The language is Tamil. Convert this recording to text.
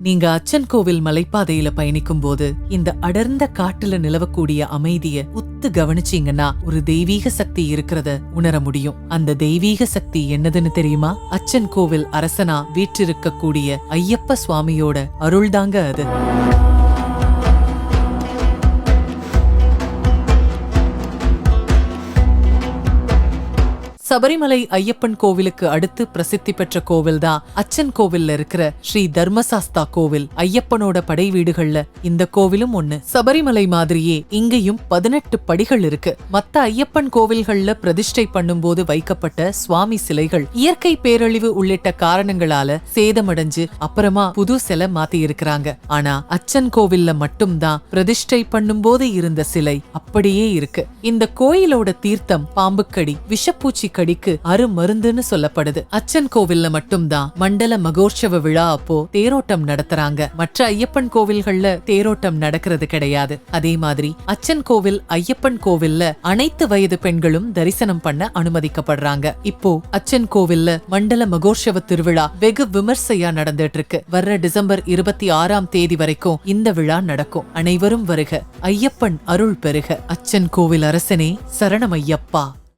நீங்க அச்சன் கோவில் மலைப்பாதையில பயணிக்கும் போது இந்த அடர்ந்த காட்டுல நிலவக்கூடிய அமைதிய உத்து கவனிச்சீங்கன்னா ஒரு தெய்வீக சக்தி இருக்கிறத உணர முடியும். அந்த தெய்வீக சக்தி என்னதுன்னு தெரியுமா? அச்சன் கோவில் அரசனா வீற்றிருக்கக்கூடிய ஐயப்ப சுவாமியோட அருள்தாங்க அது. சபரிமலை ஐயப்பன் கோவிலுக்கு அடுத்து பிரசித்தி பெற்ற கோவில் தான் அச்சன் கோவில்ல இருக்கிற ஸ்ரீ தர்மசாஸ்தா கோவில். ஐயப்பனோட படை வீடுகள்ல இந்த கோவிலும் ஒண்ணு. சபரிமலை மாதிரியே இங்கேயும் 18 படிகள் இருக்கு. மத்த ஐயப்பன் கோவில்கள்ல பிரதிஷ்டை பண்ணும்போது வைக்கப்பட்ட சுவாமி சிலைகள் இயற்கை பேரழிவு உள்ளிட்ட காரணங்களால சேதமடைஞ்சு அப்புறமா புது சிலை மாத்தி இருக்கிறாங்க. ஆனா அச்சன் கோவில்ல மட்டும்தான் பிரதிஷ்டை பண்ணும்போது இருந்த சிலை அப்படியே இருக்கு. இந்த கோயிலோட தீர்த்தம் பாம்புக்கடி, விஷப்பூச்சி கடிக்கு அருமருந்துன்னு சொல்லப்படுது. அச்சன் கோவில்ல மட்டும்தான் மண்டல மகோற்சவ விழா அப்போ தேரோட்டம் நடத்துறாங்க. மற்ற ஐயப்பன் கோவில்கள்ல தேரோட்டம் நடக்கிறது கிடையாது. அதே மாதிரி அச்சன் கோவில் ஐயப்பன் கோவில்ல அனைத்து வயது பெண்களும் தரிசனம் பண்ண அனுமதிக்கப்படுறாங்க. இப்போ அச்சன் கோவில்ல மண்டல மகோற்சவ திருவிழா வெகு விமர்சையா நடந்துட்டு இருக்கு. வர்ற டிசம்பர் 26ஆம் தேதி வரைக்கும் இந்த விழா நடக்கும். அனைவரும் வருக, ஐயப்பன் அருள் பெருக. அச்சன் கோவில் அரசனே சரணம் ஐயப்பா.